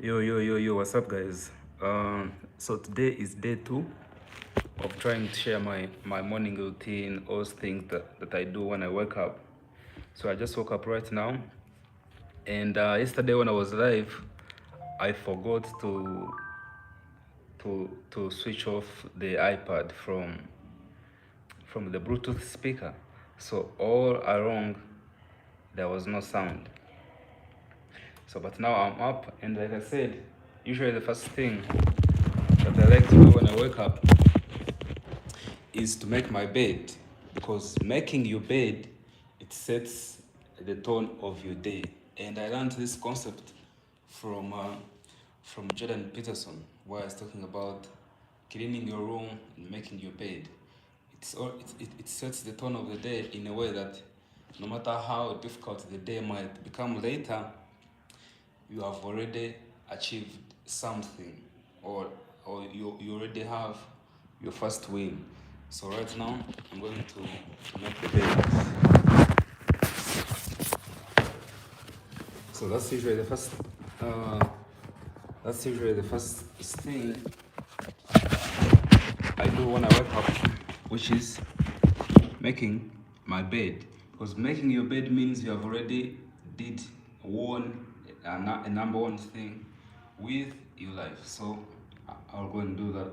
Yo, what's up, guys? So today is day two of trying to share my morning routine, all those things that I do when I wake up. So I just woke up right now, and yesterday when I was live, I forgot to switch off the iPad from the Bluetooth speaker. So all along there was no sound. So but now I'm up, and like I said, usually the first thing that I like to do when I wake up is to make my bed, because making your bed, it sets the tone of your day. And I learned this concept from uh, from Jordan Peterson, where I was talking about cleaning your room and making your bed. It sets the tone of the day in a way that no matter how difficult the day might become later, you have already achieved something, or you already have your first win. So right now I'm going to make the bed. So uh, that's usually the first thing I do when I wake up, which is making my bed. Because making your bed means you have already did one a number one thing with your life. So I'll go and do that.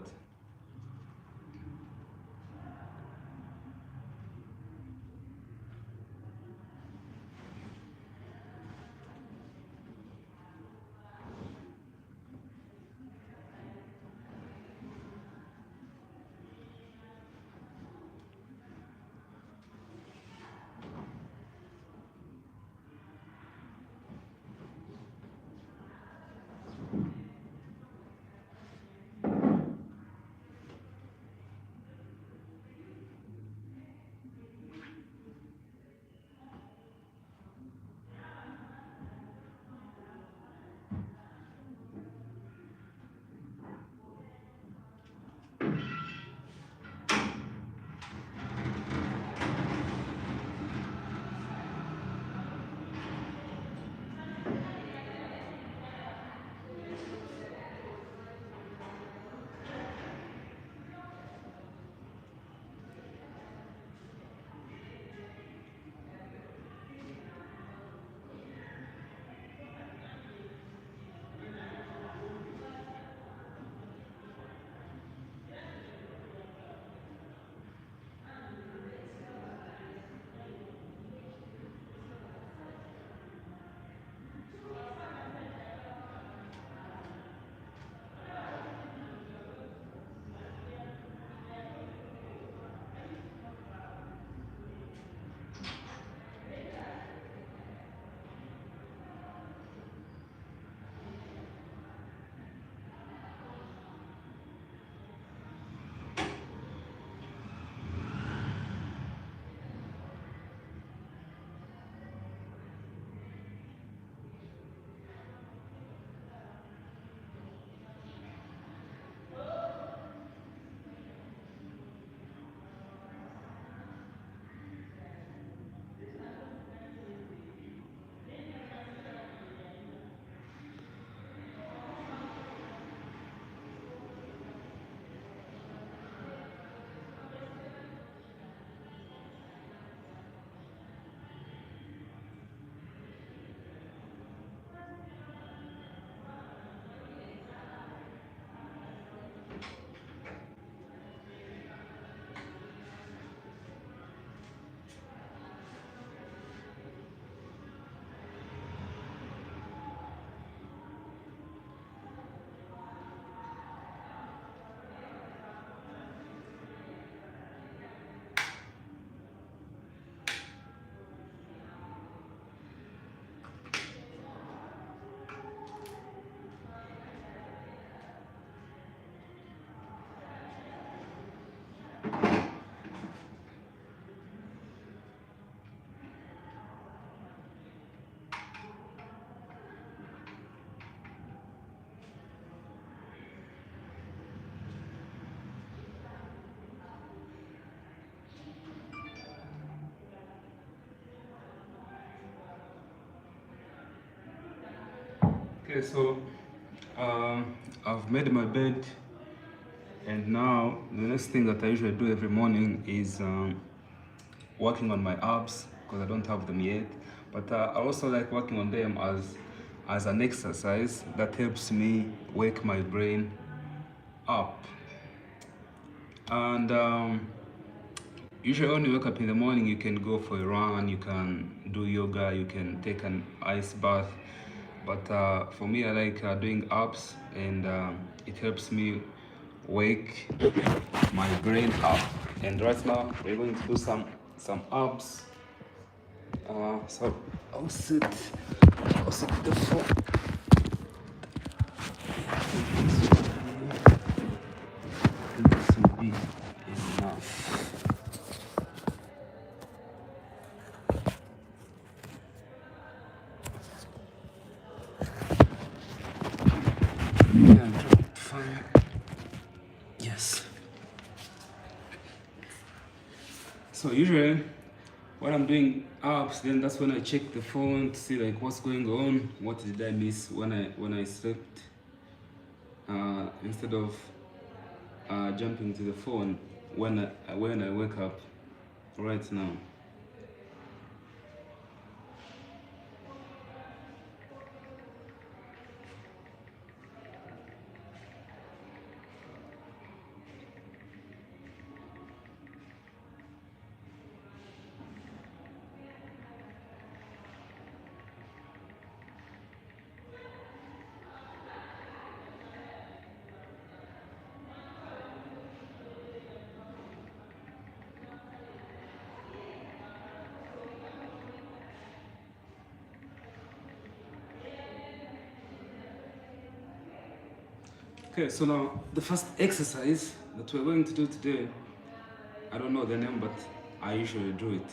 Okay, so I've made my bed, and now the next thing that I usually do every morning is working on my abs because I don't have them yet. But I also like working on them as an exercise that helps me wake my brain up. And usually when you wake up in the morning, you can go for a run, you can do yoga, you can take an ice bath. But for me, I like doing abs, and it helps me wake my brain up. And right now, we're going to do some abs. So I'll sit with the phone. I think this will be enough. Yeah, I'm trying to find. Yes. So usually when I'm doing apps, then that's when I check the phone to see like what's going on, what did I miss when I slept, instead of jumping to the phone when I wake up right now. Okay, so now the first exercise that we're going to do today, I don't know the name, but I usually do it.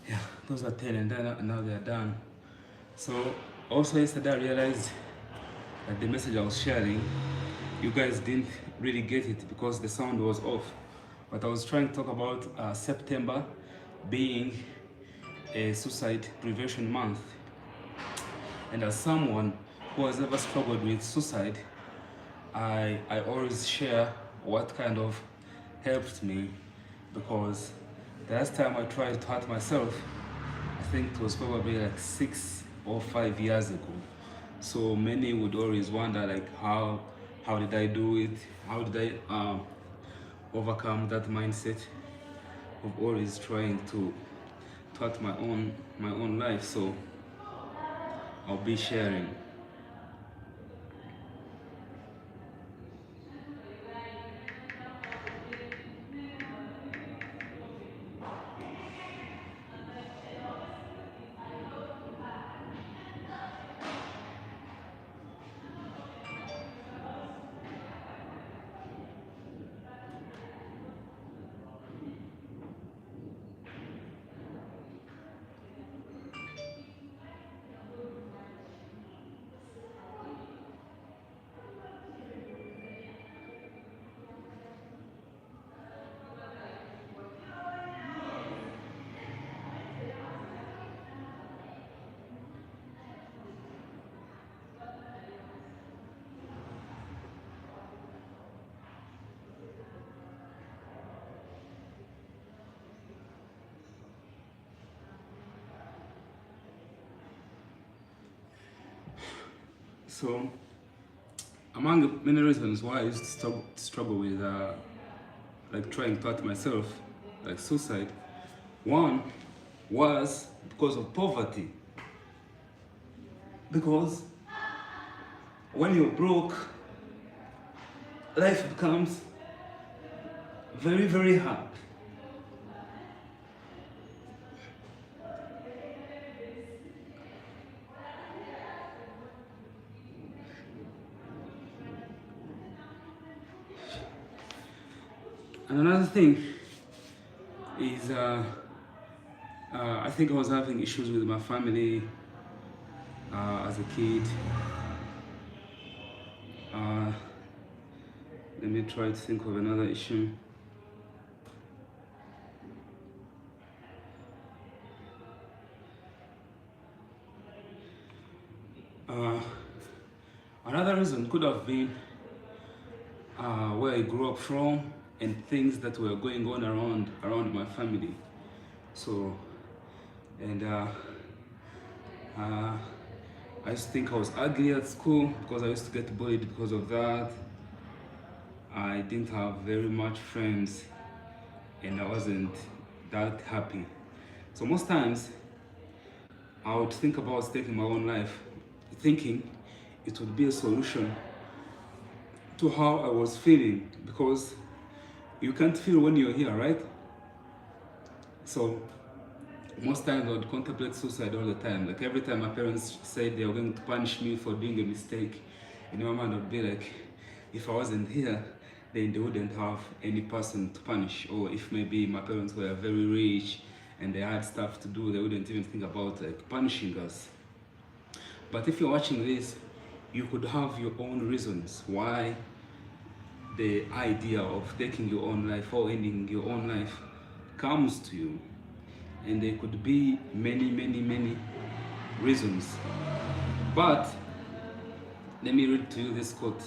Yeah, those are 10, and then now they're done. So also yesterday I realized that the message I was sharing, you guys didn't really get it because the sound was off. But I was trying to talk about September being a suicide prevention month. And as someone who has ever struggled with suicide, I always share what kind of helped me, because the last time I tried to hurt myself, I think it was probably like 6 or 5 years ago. So many would always wonder like how did I do it? How did I overcome that mindset of always trying to hurt my own life? So I'll be sharing. So among many reasons why I used to struggle with like trying to hurt myself, like suicide, one was because of poverty. Because when you're broke, life becomes very, very hard. And another thing is, I think I was having issues with my family. as a kid. Let me try to think of another issue. Another reason could have been where I grew up from and things that were going on around my family. So, and I used to think I was ugly at school because I used to get bullied because of that. I didn't have very much friends and I wasn't that happy. So most times I would think about taking my own life, thinking it would be a solution to how I was feeling, because you can't feel when you're here, right? So most times I would contemplate suicide all the time. Like every time my parents said they were going to punish me for doing a mistake, in my mind would be like, if I wasn't here, then they wouldn't have any person to punish. Or if maybe my parents were very rich and they had stuff to do, they wouldn't even think about like punishing us. But if you're watching this, you could have your own reasons why the idea of taking your own life or ending your own life comes to you. And there could be many reasons. But let me read to you this quote.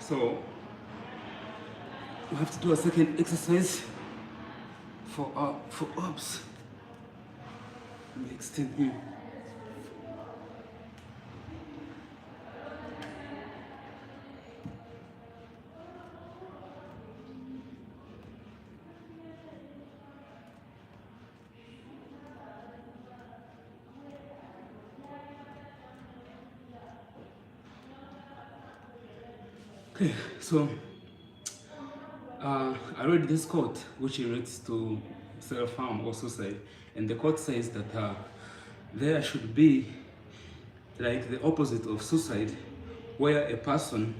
So we have to do a second exercise for abs. Let me extend here. Okay, so I read this quote which relates to self-harm or suicide, and the quote says that there should be like the opposite of suicide, where a person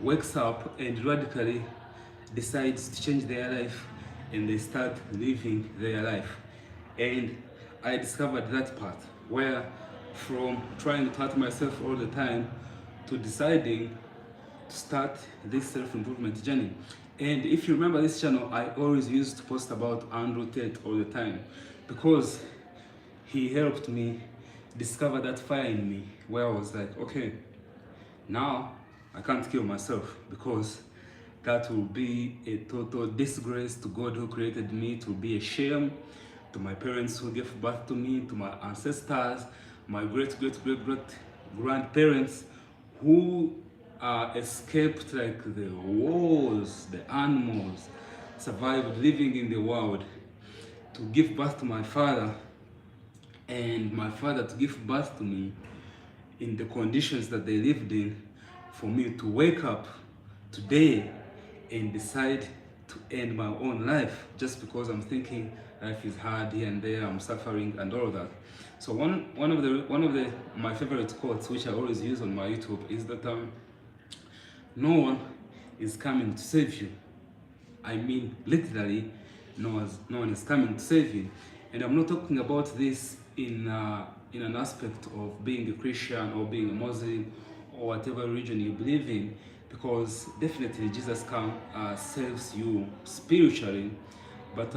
wakes up and radically decides to change their life and they start living their life. And I discovered that part where from trying to hurt myself all the time to deciding to start this self-improvement journey. And if you remember this channel, I always used to post about Andrew Tate all the time because he helped me discover that fire in me where I was like, okay, now I can't kill myself because that will be a total disgrace to God who created me. It will be a shame to my parents who gave birth to me, to my ancestors, my great grandparents who escaped like the wars, the animals, survived living in the world to give birth to my father, and my father to give birth to me in the conditions that they lived in, for me to wake up today and decide to end my own life just because I'm thinking life is hard here and there, I'm suffering and all of that. So one of my favorite quotes, which I always use on my YouTube, is that no one is coming to save you. I mean, literally, no one is coming to save you. And I'm not talking about this in an aspect of being a Christian or being a Muslim or whatever religion you believe in, because definitely Jesus saves you spiritually, but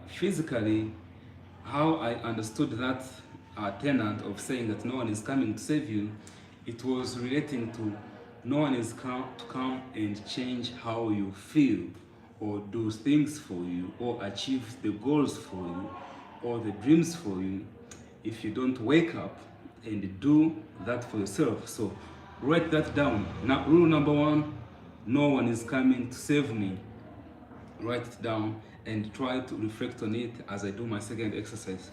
physically, how I understood that tenet of saying that no one is coming to save you, it was relating to no one is come to come and change how you feel or do things for you or achieve the goals for you or the dreams for you if you don't wake up and do that for yourself. So write that down. Now, rule number one, no one is coming to save me. write it down and try to reflect on it as I do my second exercise.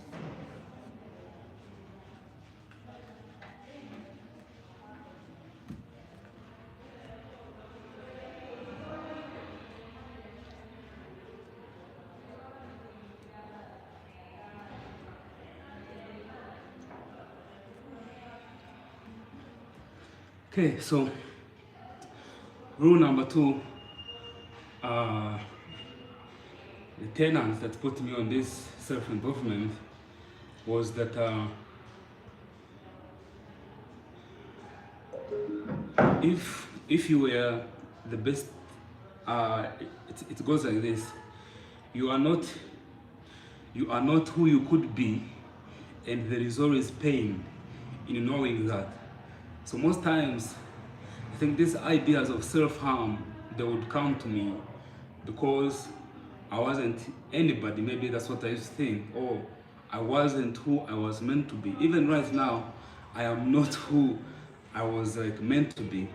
Okay, so rule number 2, the tenant that put me on this self-improvement was that if you were the best, it goes like this: you are not who you could be, and there is always pain in knowing that. So most times, I think these ideas of self-harm, they would come to me because I wasn't anybody. Maybe that's what I used to think. Or I wasn't who I was meant to be. Even right now, I am not who I was meant to be.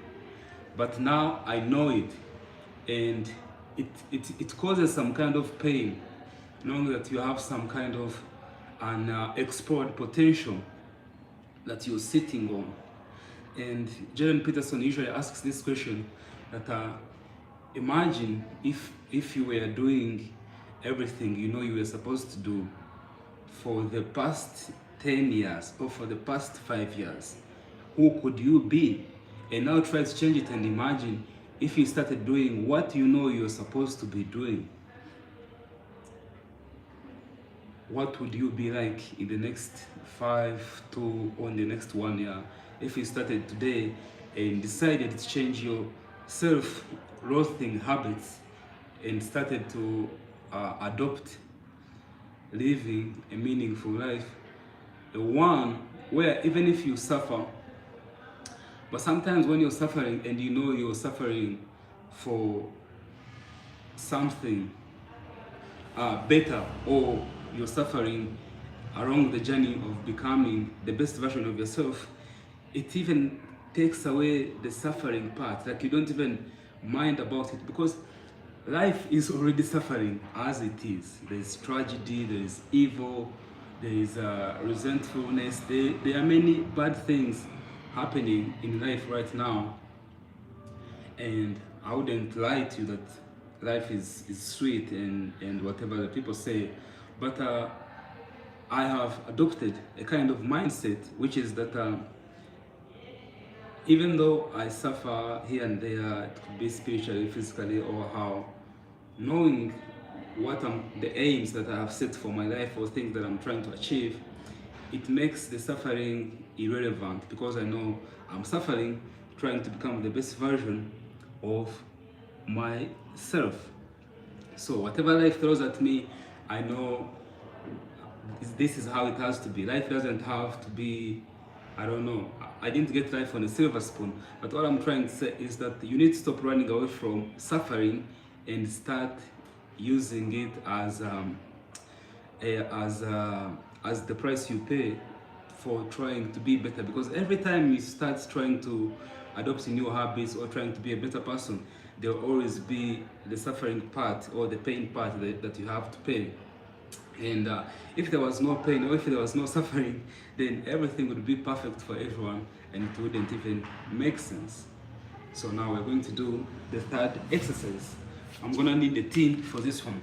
But now I know it, and it causes some kind of pain, knowing that you have some kind of an explored potential that you're sitting on. And Jordan Peterson usually asks this question that imagine if you were doing everything you know you were supposed to do for the past 10 years or for the past 5 years, who could you be? And now try to change it and imagine if you started doing what you know you're supposed to be doing. What would you be like in the next 5 to or in the next 1 year if you started today and decided to change your self-loathing habits and started to adopt living a meaningful life, the one where even if you suffer, but sometimes when you're suffering and you know you're suffering for something better, or you're suffering along the journey of becoming the best version of yourself, it even takes away the suffering part. Like you don't even mind about it because life is already suffering as it is. There's tragedy, there's evil, there is resentfulness. There are many bad things happening in life right now, and I wouldn't lie to you that life is sweet and whatever the people say, but I have adopted a kind of mindset which is that even though I suffer here and there, it could be spiritually, physically, or how, knowing what the aims that I have set for my life or things that I'm trying to achieve, it makes the suffering irrelevant because I know I'm suffering trying to become the best version of myself. So whatever life throws at me, I know this is how it has to be. Life doesn't have to be, I don't know, I didn't get life on a silver spoon, but all I'm trying to say is that you need to stop running away from suffering and start using it as the price you pay for trying to be better. Because every time you start trying to adopt new habits or trying to be a better person, there will always be the suffering part or the pain part that you have to pay. And if there was no pain or if there was no suffering, then everything would be perfect for everyone and it wouldn't even make sense. So now we're going to do the third exercise. I'm gonna need the tin for this one.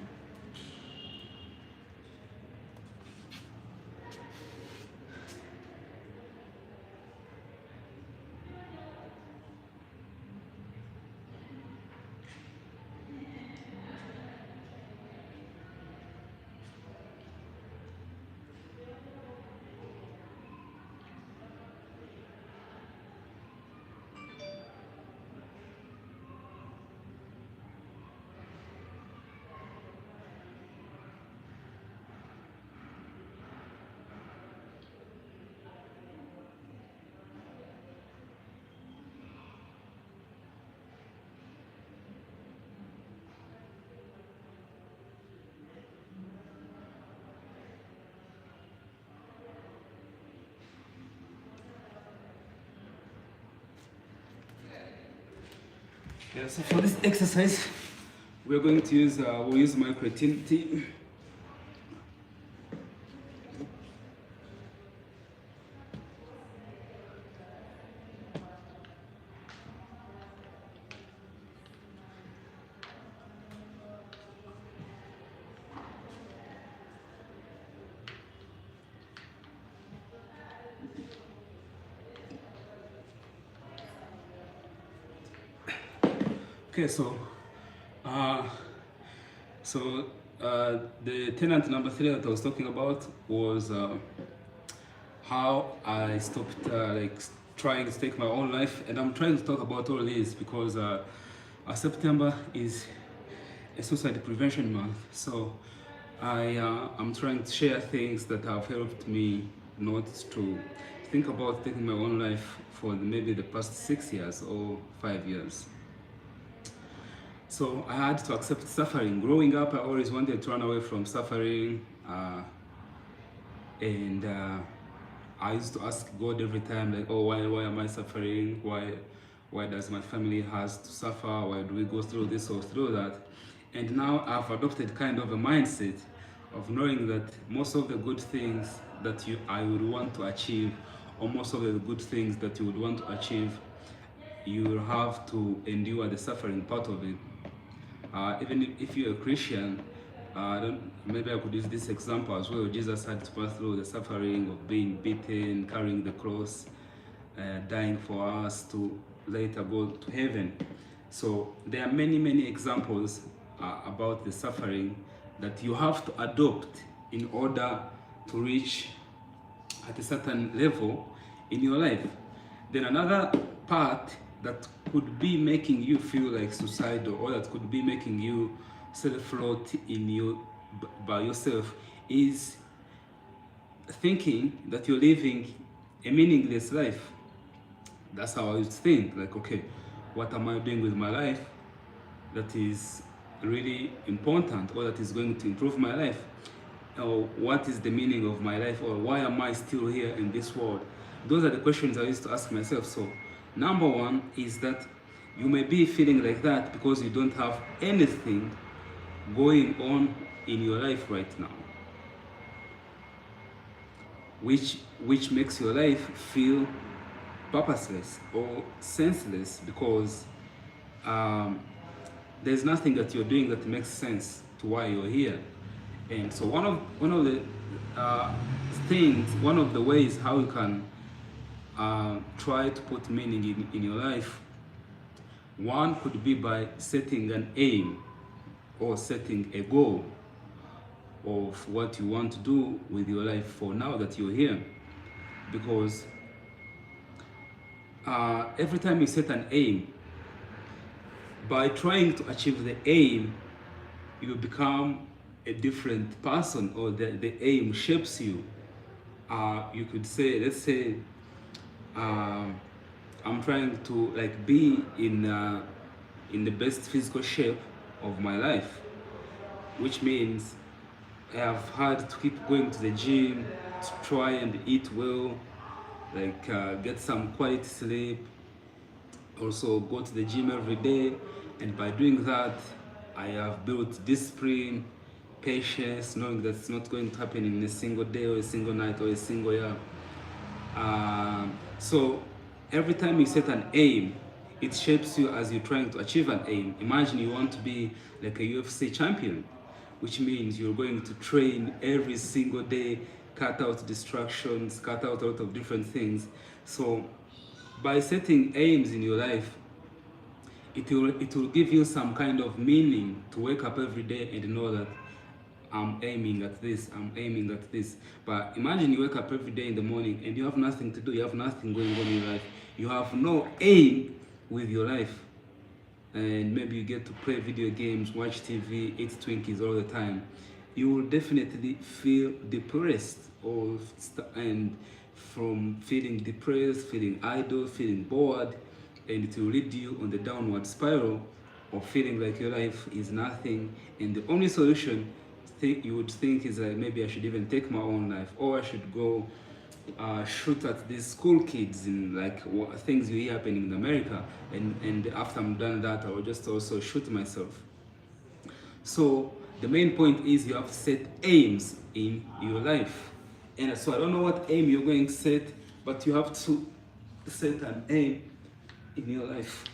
Yeah, so for this exercise, we're going to use, we'll use my creativity. Okay, uh, so the tenant number 3 that I was talking about was how I stopped trying to take my own life, and I'm trying to talk about all this because September is a suicide prevention month. So I'm trying to share things that have helped me not to think about taking my own life for maybe the past 6 years or 5 years. So I had to accept suffering. Growing up, I always wanted to run away from suffering, and I used to ask God every time, like, oh, why am I suffering? Why does my family has to suffer? Why do we go through this or through that? And now I've adopted kind of a mindset of knowing that most of the good things that I would want to achieve, or most of the good things that you would want to achieve, you will have to endure the suffering part of it. Even if you're a Christian, maybe I could use this example as well. Jesus had to pass through the suffering of being beaten, carrying the cross, dying for us to later go to heaven. So there are many examples about the suffering that you have to adopt in order to reach at a certain level in your life. Then another part that could be making you feel like suicidal, or that could be making you self-float by yourself, is thinking that you're living a meaningless life. That's how I used to think, like, okay, what am I doing with my life that is really important, or that is going to improve my life? Or what is the meaning of my life, or why am I still here in this world? Those are the questions I used to ask myself. So number one is that you may be feeling like that because you don't have anything going on in your life right now, which makes your life feel purposeless or senseless, because there's nothing that you're doing that makes sense to why you're here. And so one of the things, one of the ways how you can try to put meaning in your life, one could be by setting an aim or setting a goal of what you want to do with your life for now that you're here. Because every time you set an aim, by trying to achieve the aim, you become a different person, or the aim shapes you. You could say, let's say, I'm trying to be in the best physical shape of my life, which means I have had to keep going to the gym to try and eat well, get some quality sleep, also go to the gym every day. And by doing that, I have built discipline, patience, knowing that it's not going to happen in a single day or a single night or a single year. So every time you set an aim, it shapes you as you're trying to achieve an aim. Imagine you want to be like a UFC champion, which means you're going to train every single day, cut out distractions, cut out a lot of different things. So by setting aims in your life, it will give you some kind of meaning to wake up every day and know that I'm aiming at this, I'm aiming at this. But imagine you wake up every day in the morning and you have nothing to do, you have nothing going on in your life, you have no aim with your life, and maybe you get to play video games, watch TV, eat Twinkies all the time. You will definitely feel depressed, and from feeling depressed, feeling idle, feeling bored, and it will lead you on the downward spiral of feeling like your life is nothing, and the only solution you would think is like, maybe I should even take my own life, or I should go shoot at these school kids in things you hear happening in America, and after I'm done that, I will just also shoot myself. So the main point is you have to set aims in your life. And so I don't know what aim you're going to set, but you have to set an aim in your life.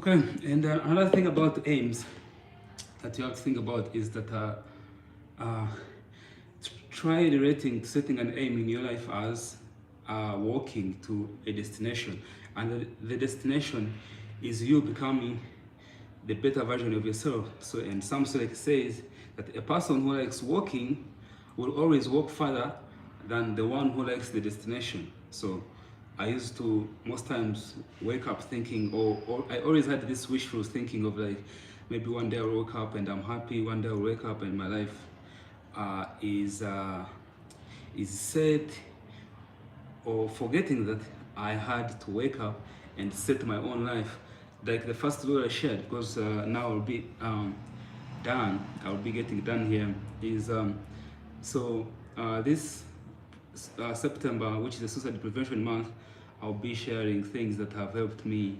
Okay, and another thing about aims that you have to think about is that try relating setting an aim in your life as walking to a destination, and the destination is you becoming the better version of yourself. So, and some like says that a person who likes walking will always walk further than the one who likes the destination. So I used to most times wake up thinking, or I always had this wishful thinking of like, maybe one day I'll wake up and I'm happy, one day I'll wake up and my life is set, or forgetting that I had to wake up and set my own life. Like the first rule I shared, because now I'll be done, I'll be getting done here, is this September, which is the Suicide Prevention Month, I'll be sharing things that have helped me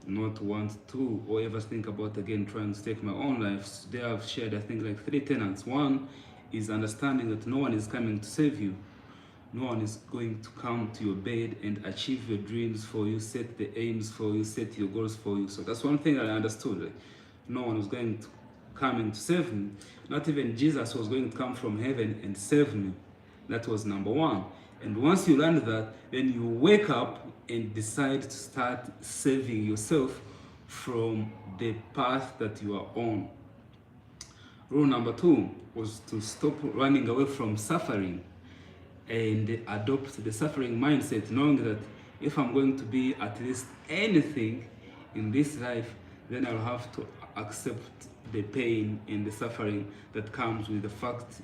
not want to or ever think about again trying to take my own life. Today I've shared, I think, like 3 tenets. One is understanding that no one is coming to save you. No one is going to come to your bed and achieve your dreams for you, set the aims for you, set your goals for you. So that's one thing that I understood. Like, no one was going to come in to save me. Not even Jesus was going to come from heaven and save me. That was number one. And once you learn that, then you wake up and decide to start saving yourself from the path that you are on. Rule number 2 was to stop running away from suffering and adopt the suffering mindset, knowing that if I'm going to be at least anything in this life, then I'll have to accept the pain and the suffering that comes with the fact,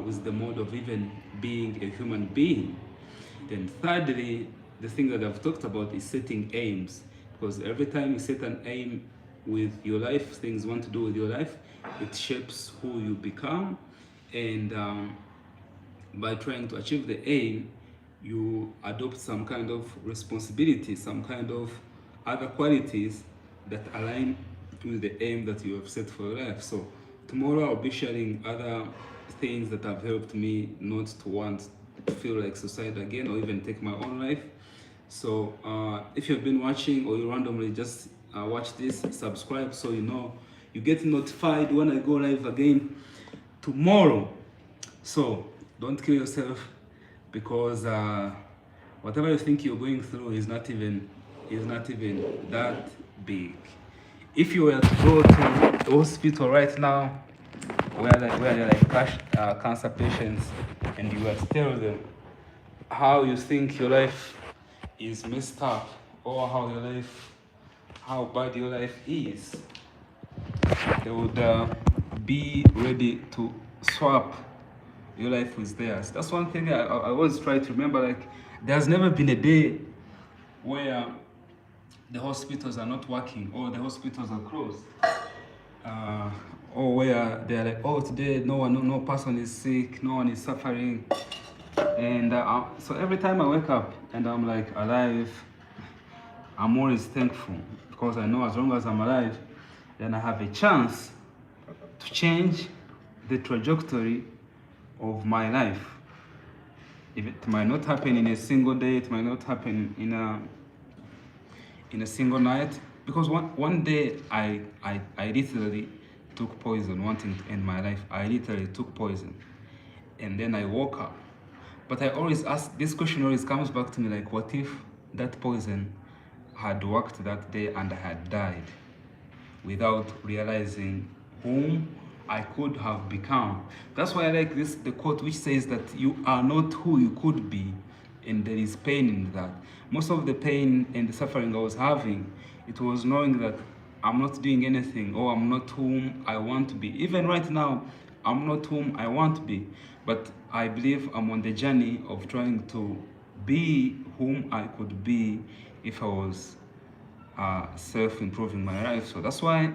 with the mode of even being a human being. Then thirdly, the thing that I've talked about is setting aims, because every time you set an aim with your life, things you want to do with your life, it shapes who you become. And by trying to achieve the aim, you adopt some kind of responsibility, some kind of other qualities that align with the aim that you have set for your life. So tomorrow I'll be sharing other things that have helped me not to want to feel like suicide again or even take my own life. So if you've been watching or you randomly just watch this, subscribe so you know you get notified when I go live again tomorrow. So don't kill yourself, because whatever you think you're going through is not even that big. If you were to go to the hospital right now, where they're like cancer patients, and you were to tell them how you think your life is messed up, or how bad your life is, they would be ready to swap your life with theirs. That's one thing I always try to remember. Like, there's never been a day where the hospitals are not working or the hospitals are closed, or where they're like, oh, today no person is sick, no one is suffering. And so every time I wake up and I'm like alive, I'm always thankful, because I know as long as I'm alive, then I have a chance to change the trajectory of my life. It might not happen in a single day, it might not happen in a single night, because one day I literally took poison wanting to end my life. I literally took poison, and then I woke up. But I always ask, this question always comes back to me, like, what if that poison had worked that day and I had died without realizing whom I could have become? That's why I like the quote which says that you are not who you could be, and there is pain in that. Most of the pain and the suffering I was having, it was knowing that I'm not doing anything, or I'm not whom I want to be. Even right now, I'm not whom I want to be, but I believe I'm on the journey of trying to be whom I could be if I was self-improving my life. So that's why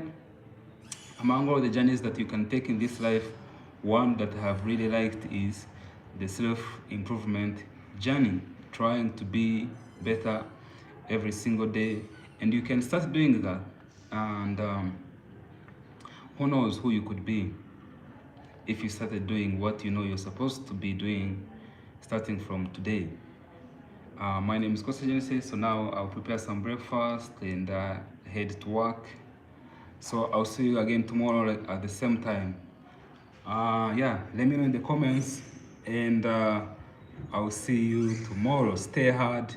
among all the journeys that you can take in this life, one that I have really liked is the self-improvement journey, trying to be better every single day. And you can start doing that. And who knows who you could be if you started doing what you know you're supposed to be doing starting from today. My name is Costa Genesis, so now I'll prepare some breakfast and head to work. So I'll see you again tomorrow at the same time. Yeah, let me know in the comments, and I'll see you tomorrow. Stay hard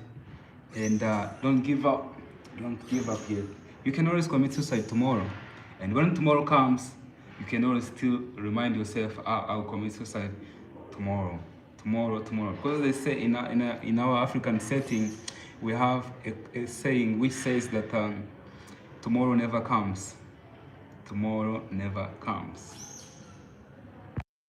and don't give up. Don't give up yet. You can always commit suicide tomorrow, and when tomorrow comes, you can always still remind yourself, I'll commit suicide tomorrow, tomorrow. Because they say in our African setting, we have a saying which says that tomorrow never comes. Tomorrow never comes.